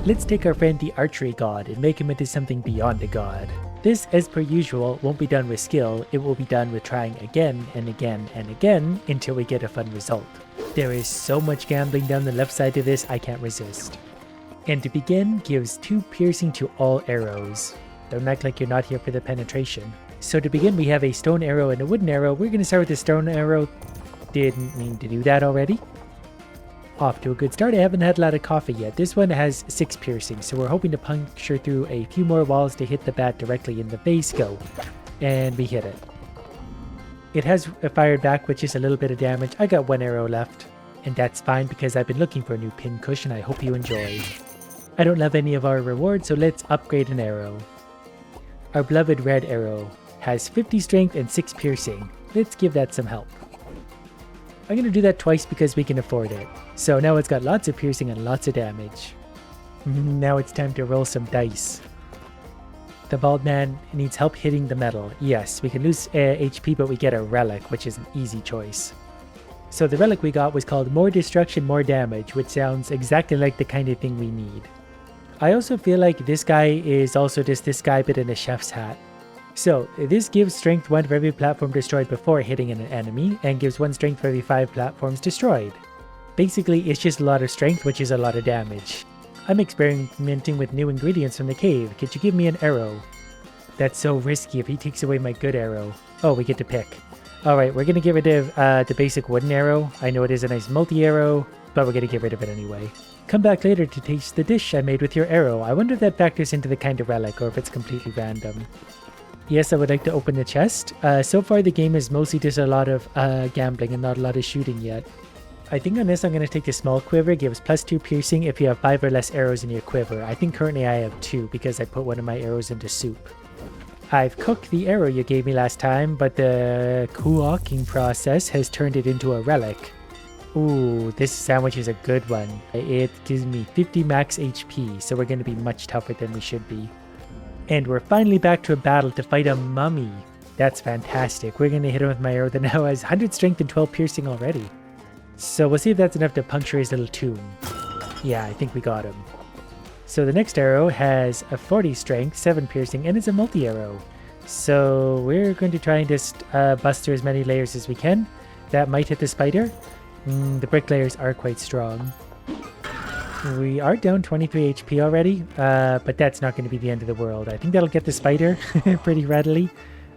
Let's take our friend the archery god and make him into something beyond a god. This, as per usual, won't be done with skill, it will be done with trying again and again and again until we get a fun result. There is so much gambling down the left side of this, I can't resist. And to begin, gives 2 piercing to all arrows. Don't act like you're not here for the penetration. So to begin, we have a stone arrow and a wooden arrow. We're going to start with the stone arrow. Didn't mean to do that already. Off to a good start. I haven't had a lot of coffee yet. This one has 6 piercing, so we're hoping to puncture through a few more walls to hit the bat directly in the face. Go. And we hit it. It has fired back with just a little bit of damage. I got 1 arrow left. And that's fine because I've been looking for a new pin cushion. I hope you enjoy. I don't love any of our rewards, so let's upgrade an arrow. Our beloved red arrow has 50 strength and 6 piercing. Let's give that some help. I'm going to do that twice because we can afford it. So now it's got lots of piercing and lots of damage. Now it's time to roll some dice. The bald man needs help hitting the metal. Yes, we can lose HP, but we get a relic, which is an easy choice. So the relic we got was called More Destruction, More Damage, which sounds exactly like the kind of thing we need. I also feel like this guy is also just this guy, but in a chef's hat. So, this gives strength 1 for every platform destroyed before hitting an enemy, and gives 1 strength for every 5 platforms destroyed. Basically, it's just a lot of strength, which is a lot of damage. I'm experimenting with new ingredients from the cave. Could you give me an arrow? That's so risky if he takes away my good arrow. Oh, we get to pick. Alright, we're going to get rid of the basic wooden arrow. I know it is a nice multi-arrow, but we're going to get rid of it anyway. Come back later to taste the dish I made with your arrow. I wonder if that factors into the kind of relic, or if it's completely random. Yes, I would like to open the chest. So far the game is mostly just a lot of gambling and not a lot of shooting yet. I think on this I'm going to take the small quiver. It gives +2 piercing if you have 5 or less arrows in your quiver. I think currently I have 2 because I put one of my arrows into soup. I've cooked the arrow you gave me last time, but the cooking process has turned it into a relic. Ooh, this sandwich is a good one. It gives me 50 max HP, so we're going to be much tougher than we should be. And we're finally back to a battle to fight a mummy. That's fantastic. We're going to hit him with my arrow that now has 100 strength and 12 piercing already. So we'll see if that's enough to puncture his little tomb. Yeah, I think we got him. So the next arrow has a 40 strength, 7 piercing, and it's a multi-arrow. So we're going to try and just bust through as many layers as we can. That might hit the spider. The brick layers are quite strong. We are down 23 HP already, but that's not going to be the end of the world. I think that'll get the spider pretty readily.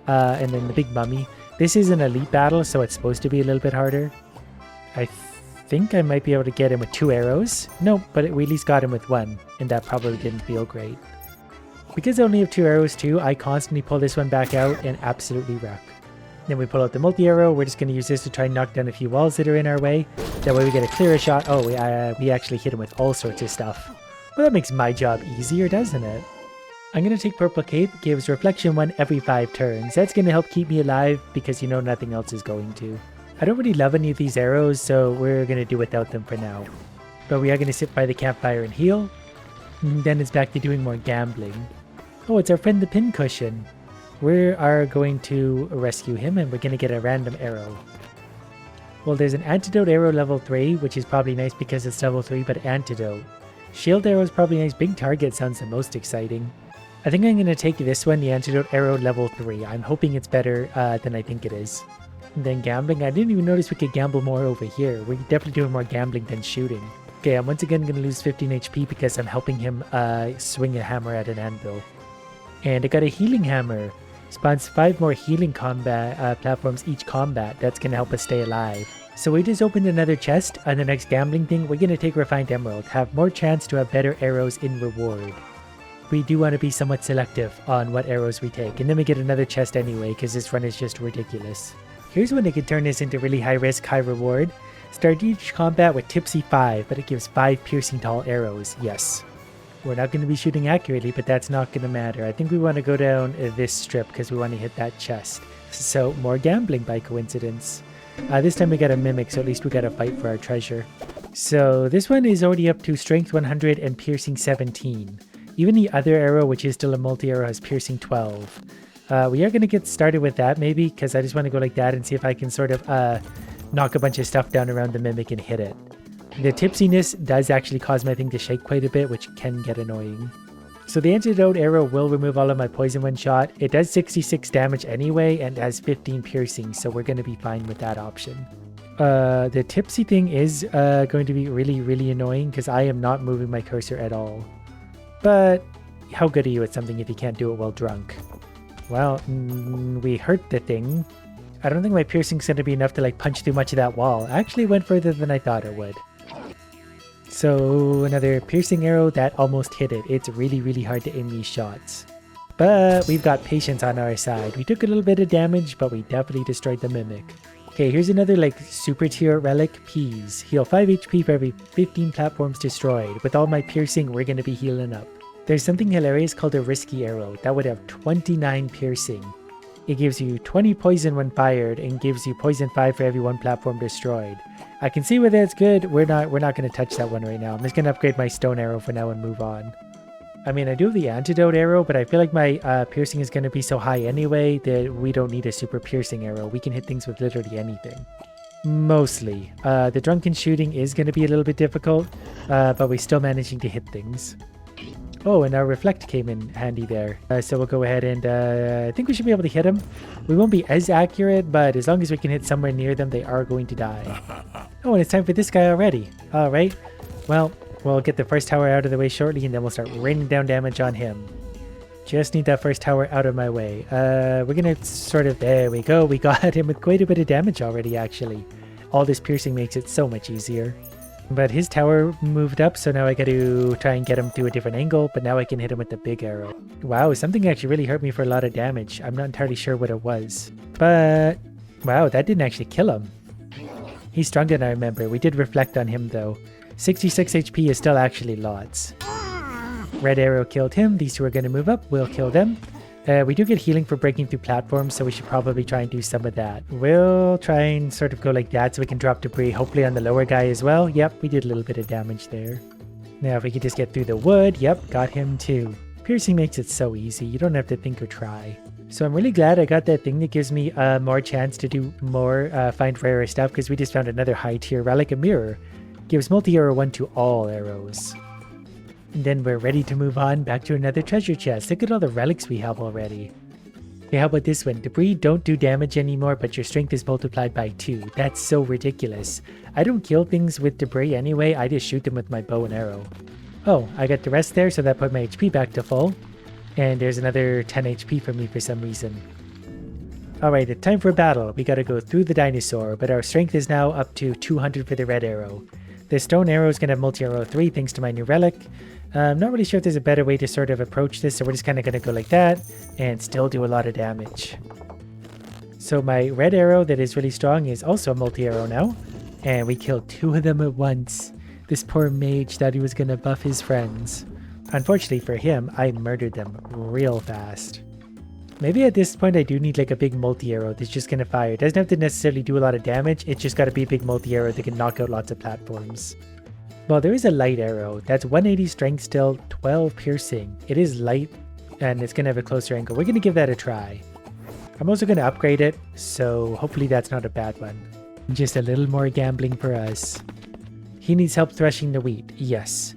And then the big mummy. This is an elite battle, so it's supposed to be a little bit harder. I think I might be able to get him with 2 arrows. Nope, but we at least got him with 1, and that probably didn't feel great. Because I only have 2 arrows too, I constantly pull this one back out and absolutely wreck. Then we pull out the multi-arrow. We're just going to use this to try and knock down a few walls that are in our way. That way we get a clearer shot. Oh, we actually hit him with all sorts of stuff. Well, that makes my job easier, doesn't it? I'm going to take Purple Cape. Gives Reflection 1 every 5 turns. That's going to help keep me alive because you know nothing else is going to. I don't really love any of these arrows, so we're going to do without them for now. But we are going to sit by the campfire and heal. And then it's back to doing more gambling. Oh, it's our friend the pincushion. We are going to rescue him and we're going to get a random arrow. Well, there's an antidote arrow level 3, which is probably nice because it's level 3, but antidote. Shield arrow is probably nice. Big target sounds the most exciting. I think I'm going to take this one, the antidote arrow level 3. I'm hoping it's better than I think it is. And then gambling. I didn't even notice we could gamble more over here. We're definitely doing more gambling than shooting. Okay, I'm once again going to lose 15 HP because I'm helping him swing a hammer at an anvil. And I got a healing hammer. Spawns 5 more healing combat platforms each combat. That's going to help us stay alive. So we just opened another chest. On the next gambling thing, we're going to take Refined Emerald. Have more chance to have better arrows in reward. We do want to be somewhat selective on what arrows we take. And then we get another chest anyway, because this run is just ridiculous. Here's when they can turn this into really high risk, high reward. Start each combat with Tipsy 5, but it gives 5 piercing tall arrows. Yes. We're not going to be shooting accurately, but that's not going to matter. I think we want to go down this strip because we want to hit that chest. So, more gambling by coincidence. This time we got a mimic, so at least we got to fight for our treasure. So, this one is already up to strength 100 and piercing 17. Even the other arrow, which is still a multi-arrow, has piercing 12. We are going to get started with that maybe, because I just want to go like that and see if I can sort of knock a bunch of stuff down around the mimic and hit it. The tipsiness does actually cause my thing to shake quite a bit, which can get annoying. So the antidote arrow will remove all of my poison one shot. It does 66 damage anyway and has 15 piercing, so we're going to be fine with that option. The tipsy thing is going to be really annoying because I am not moving my cursor at all. But how good are you at something if you can't do it while drunk? Well, we hurt the thing. I don't think my piercing's going to be enough to like punch through much of that wall. Actually went further than I thought it would. So another piercing arrow that almost hit it. It's really hard to aim these shots. But we've got patience on our side. We took a little bit of damage, but we definitely destroyed the mimic. Okay, here's another like super tier relic, Peas. Heal 5 HP for every 15 platforms destroyed. With all my piercing, we're going to be healing up. There's something hilarious called a risky arrow that would have 29 piercing. It gives you 20 poison when fired and gives you poison 5 for every 1 platform destroyed. I can see where that's good. We're not going to touch that one right now. I'm just going to upgrade my stone arrow for now and move on. I mean, I do have the antidote arrow, but I feel like my piercing is going to be so high anyway that we don't need a super piercing arrow. We can hit things with literally anything. Mostly. The drunken shooting is going to be a little bit difficult, but we're still managing to hit things. Oh, and our reflect came in handy there. So we'll go ahead and I think we should be able to hit them. We won't be as accurate, but as long as we can hit somewhere near them, they are going to die. Oh, and it's time for this guy already. All right. Well, we'll get the first tower out of the way shortly, and then we'll start raining down damage on him. Just need that first tower out of my way. We're going to sort of... There we go. We got him with quite a bit of damage already, actually. All this piercing makes it so much easier. But his tower moved up, so now I got to try and get him through a different angle, but now I can hit him with the big arrow. Wow, something actually really hurt me for a lot of damage. I'm not entirely sure what it was. But, wow, that didn't actually kill him. He's stronger than I remember. We did reflect on him, though. 66 HP is still actually lots. Red arrow killed him. These two are going to move up. We'll kill them. We do get healing for breaking through platforms, so we should probably try and do some of that. We'll try and sort of go like that so we can drop debris, hopefully on the lower guy as well. Yep, we did a little bit of damage there. Now if we could just get through the wood, yep, got him too. Piercing makes it so easy, you don't have to think or try. So I'm really glad I got that thing that gives me more chance to do more, find rarer stuff, because we just found another high tier relic, a mirror. Gives multi-arrow 1 to all arrows. And then we're ready to move on back to another treasure chest. Look at all the relics we have already. Okay, how about this one? Debris don't do damage anymore, but your strength is multiplied by 2. That's so ridiculous. I don't kill things with debris anyway, I just shoot them with my bow and arrow. Oh, I got the rest there, so that put my HP back to full. And there's another 10 HP for me for some reason. Alright, it's time for a battle. We gotta go through the dinosaur, but our strength is now up to 200 for the red arrow. The stone arrow is gonna have multi-arrow 3 thanks to my new relic. I'm not really sure if there's a better way to sort of approach this, so we're just kind of going to go like that and still do a lot of damage. So my red arrow that is really strong is also a multi-arrow now, and we killed 2 of them at once. This poor mage thought he was going to buff his friends. Unfortunately for him, I murdered them real fast. Maybe at this point I do need like a big multi-arrow that's just going to fire. It doesn't have to necessarily do a lot of damage, it's just got to be a big multi-arrow that can knock out lots of platforms. Well, there is a light arrow. That's 180 strength still, 12 piercing. It is light, and it's going to have a closer angle. We're going to give that a try. I'm also going to upgrade it, so hopefully that's not a bad one. Just a little more gambling for us. He needs help threshing the wheat. Yes.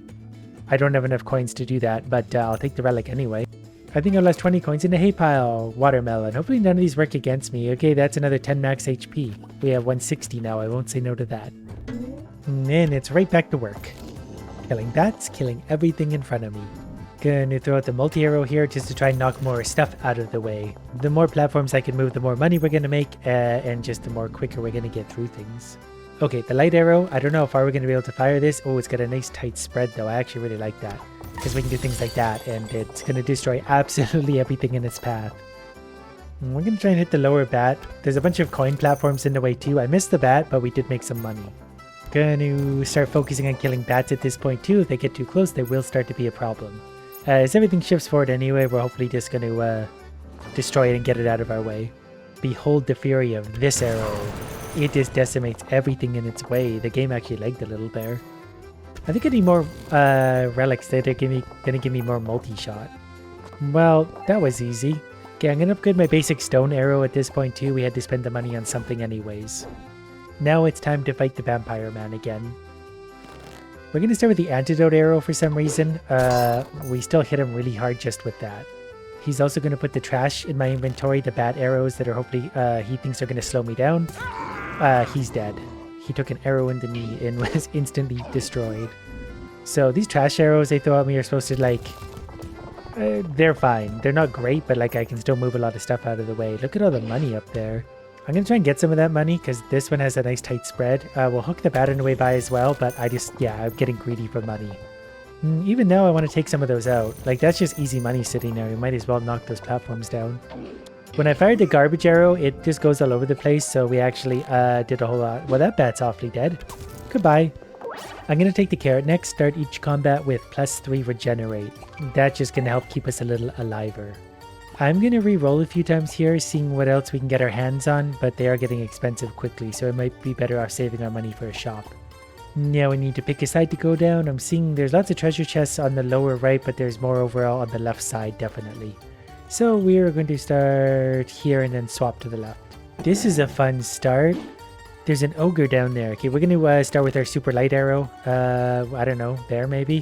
I don't have enough coins to do that, but I'll take the relic anyway. I think I lost 20 coins in the hay pile. Watermelon. Hopefully none of these work against me. Okay, that's another 10 max HP. We have 160 now. I won't say no to that. And it's right back to work. Killing bats, killing everything in front of me. Gonna throw out the multi-arrow here just to try and knock more stuff out of the way. The more platforms I can move, the more money we're gonna make, and just the more quicker we're gonna get through things. Okay, the light arrow, I don't know how far we're gonna be able to fire this. Oh, it's got a nice tight spread though. I actually really like that. Because we can do things like that, and it's gonna destroy absolutely everything in its path. And we're gonna try and hit the lower bat. There's a bunch of coin platforms in the way too. I missed the bat, but we did make some money. Gonna start focusing on killing bats at this point too. If they get too close, they will start to be a problem. As everything shifts forward anyway, we're hopefully just gonna destroy it and get it out of our way. Behold the fury of this arrow. It just decimates everything in its way. The game actually lagged a little there. I think I need more relics that are gonna give me more multi-shot. Well, that was easy. Okay, I'm gonna upgrade my basic stone arrow at this point too. We had to spend the money on something anyways. Now it's time to fight the vampire man again. We're going to start with the antidote arrow for some reason. We still hit him really hard just with that. He's also going to put the trash in my inventory, the bat arrows that are hopefully he thinks are going to slow me down. He's dead. He took an arrow in the knee and was instantly destroyed. So these trash arrows they throw at me are supposed to like... they're fine. They're not great, but like I can still move a lot of stuff out of the way. Look at all the money up there. I'm going to try and get some of that money because this one has a nice tight spread. We'll hook the bat on the way by as well, but I'm getting greedy for money. Even now I want to take some of those out. Like that's just easy money sitting there. We might as well knock those platforms down. When I fired the garbage arrow, it just goes all over the place, so we actually did a whole lot. Well, that bat's awfully dead. Goodbye. I'm going to take the carrot next, start each combat with +3 regenerate. That's just going to help keep us a little aliver. I'm going to re-roll a few times here, seeing what else we can get our hands on, but they are getting expensive quickly, so it might be better off saving our money for a shop. Now we need to pick a side to go down. I'm seeing there's lots of treasure chests on the lower right, but there's more overall on the left side, definitely. So we're going to start here and then swap to the left. This is a fun start. There's an ogre down there. Okay, we're going to start with our super light arrow. I don't know, there maybe?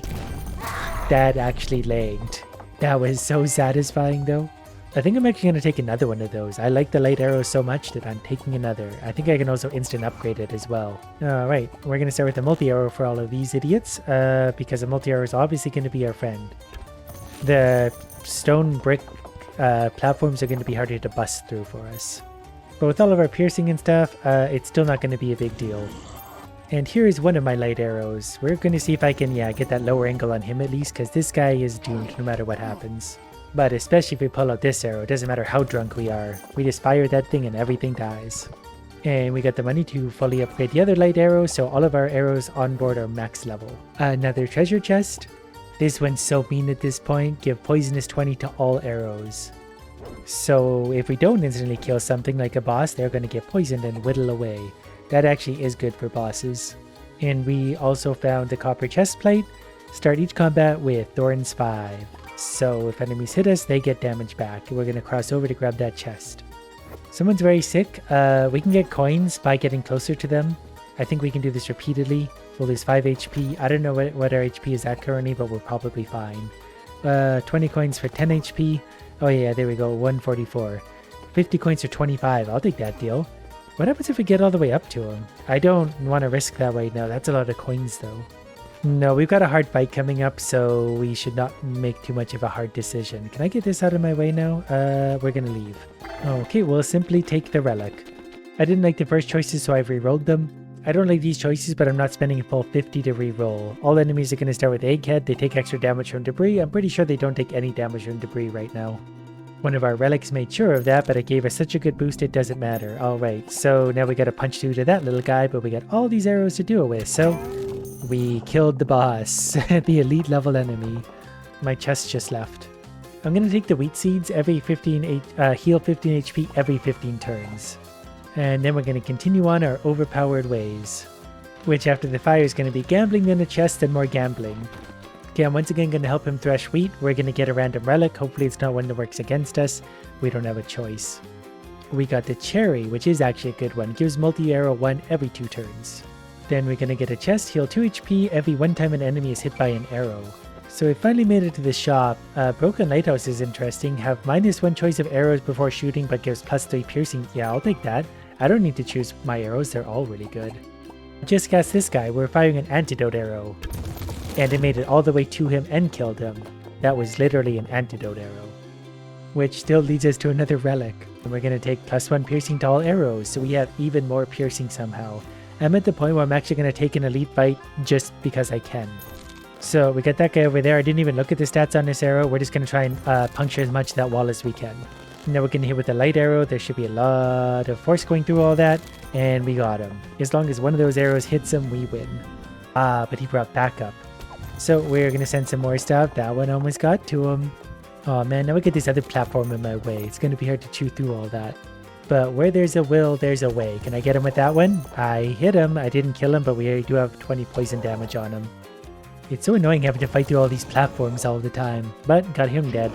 That actually lagged. That was so satisfying though. I think I'm actually going to take another one of those. I like the light arrow so much that I'm taking another. I think I can also instant upgrade it as well. Alright, we're going to start with the multi-arrow for all of these idiots, because a multi-arrow is obviously going to be our friend. The stone brick platforms are going to be harder to bust through for us. But with all of our piercing and stuff, it's still not going to be a big deal. And here is one of my light arrows. We're going to see if I can, get that lower angle on him at least, because this guy is doomed no matter what happens. But especially if we pull out this arrow, it doesn't matter how drunk we are. We just fire that thing and everything dies. And we got the money to fully upgrade the other light arrow, so all of our arrows on board are max level. Another treasure chest. This one's so mean at this point. Give poisonous 20 to all arrows. So if we don't instantly kill something like a boss, they're going to get poisoned and whittle away. That actually is good for bosses. And we also found the copper chest plate. Start each combat with Thorns 5. So if enemies hit us, they get damage back. We're going to cross over to grab that chest. Someone's very sick. We can get coins by getting closer to them. I think we can do this repeatedly. We'll lose 5 HP. I don't know what our HP is at currently, but we're probably fine. 20 coins for 10 HP. Oh yeah, there we go, 144. 50 coins for 25. I'll take that deal. What happens if we get all the way up to him? I don't want to risk that right now. That's a lot of coins though. No, we've got a hard fight coming up, so we should not make too much of a hard decision. Can I get this out of my way now? We're gonna leave. Okay, we'll simply take the relic. I didn't like the first choices, so I've re-rolled them. I don't like these choices, but I'm not spending a full 50 to re-roll. All enemies are going to start with Egghead. They take extra damage from debris. I'm pretty sure they don't take any damage from debris right now. One of our relics made sure of that, but it gave us such a good boost it doesn't matter. Alright, so now we got to punch through to that little guy, but we got all these arrows to do it with, so we killed the boss, the elite level enemy. My chest just left. I'm going to take the wheat seeds every 15, heal 15 HP every 15 turns. And then we're going to continue on our overpowered ways. Which after the fire is going to be gambling in the chest and more gambling. Okay, I'm once again going to help him thresh wheat. We're going to get a random relic. Hopefully it's not one that works against us. We don't have a choice. We got the cherry, which is actually a good one. Gives multi-arrow 1 every 2 turns. Then we're going to get a chest, heal 2 HP every 1 time an enemy is hit by an arrow. So we finally made it to the shop. Broken Lighthouse is interesting. Have -1 choice of arrows before shooting but gives +3 piercing. Yeah, I'll take that. I don't need to choose my arrows, they're all really good. Just cast this guy, we're firing an antidote arrow. And it made it all the way to him and killed him. That was literally an antidote arrow. Which still leads us to another relic. And we're going to take +1 piercing to all arrows, so we have even more piercing somehow. I'm at the point where I'm actually going to take an elite fight just because I can. So we got that guy over there. I didn't even look at the stats on this arrow. We're just going to try and puncture as much of that wall as we can. Now we're going to hit with the light arrow. There should be a lot of force going through all that. And we got him. As long as one of those arrows hits him, we win. But he brought backup. So we're going to send some more stuff. That one almost got to him. Oh man, now we get this other platform in my way. It's going to be hard to chew through all that. But where there's a will, there's a way. Can I get him with that one? I hit him. I didn't kill him, but we do have 20 poison damage on him. It's so annoying having to fight through all these platforms all the time. But got him dead.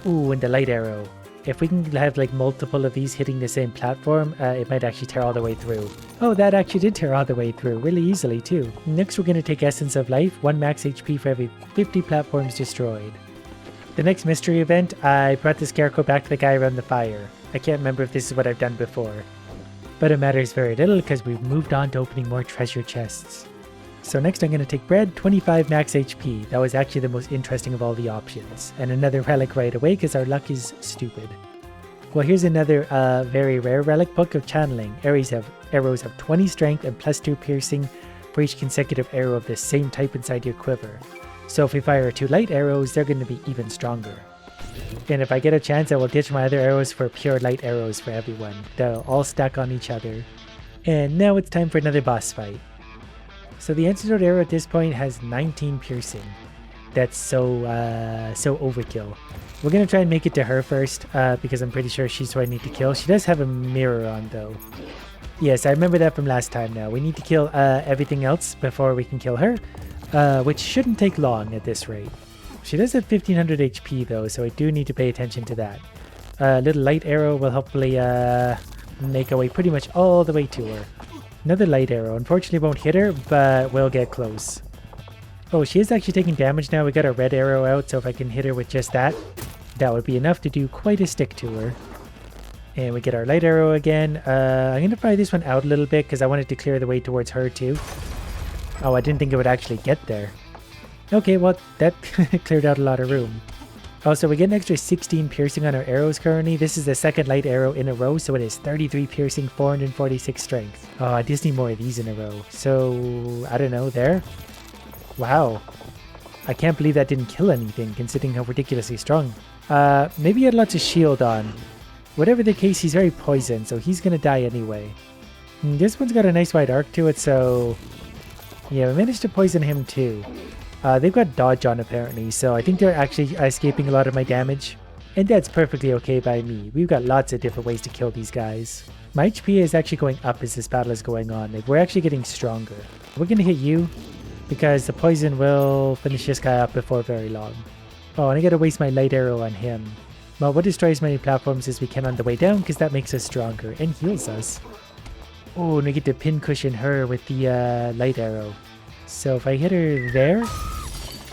Ooh, and the light arrow. if we can have like multiple of these hitting the same platform, it might actually tear all the way through. Oh, that actually did tear all the way through, really easily too. Next we're going to take Essence of Life, 1 max HP for every 50 platforms destroyed. The next mystery event, I brought the Scarecrow back to the guy around the fire. I can't remember if this is what I've done before. But it matters very little because we've moved on to opening more treasure chests. So next I'm going to take Bread, 25 max HP. That was actually the most interesting of all the options. And another relic right away because our luck is stupid. Well, here's another very rare relic, Book of Channeling. Arrows have 20 strength and +2 piercing for each consecutive arrow of the same type inside your quiver. So if we fire 2 light arrows, they're going to be even stronger. And if I get a chance, I will ditch my other arrows for pure light arrows for everyone. They'll all stack on each other. And now it's time for another boss fight. So the antidote arrow at this point has 19 piercing. That's so overkill. We're going to try and make it to her first, because I'm pretty sure she's who I need to kill. She does have a mirror on though. Yes, I remember that from last time now. We need to kill everything else before we can kill her, which shouldn't take long at this rate. She does have 1500 HP though, so I do need to pay attention to that. A little light arrow will hopefully make our way pretty much all the way to her. Another light arrow. Unfortunately won't hit her, but we'll get close. Oh, she is actually taking damage now. We got a red arrow out, so if I can hit her with just that, that would be enough to do quite a stick to her. And we get our light arrow again. I'm going to fire this one out a little bit because I wanted to clear the way towards her too. Oh, I didn't think it would actually get there. Okay, well, that cleared out a lot of room. Also, we get an extra 16 piercing on our arrows currently. This is the second light arrow in a row, so it is 33 piercing, 446 strength. Oh, I just need more of these in a row. So, I don't know, there? Wow. I can't believe that didn't kill anything, considering how ridiculously strong. Maybe he had lots of shield on. Whatever the case, he's very poisoned, so he's gonna die anyway. This one's got a nice wide arc to it, so... yeah, we managed to poison him too. They've got dodge on apparently, so I think they're actually escaping a lot of my damage. And that's perfectly okay by me. We've got lots of different ways to kill these guys. My HP is actually going up as this battle is going on. Like, we're actually getting stronger. We're gonna hit you, because the poison will finish this guy up before very long. Oh, and I gotta waste my light arrow on him. Well, we'll destroy as many platforms as we can on the way down, because that makes us stronger and heals us. Oh, and we get to pincushion her with the light arrow. So if I hit her there,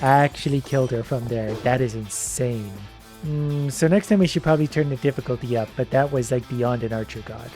I actually killed her from there. That is insane. So next time we should probably turn the difficulty up, but that was like beyond an archer god.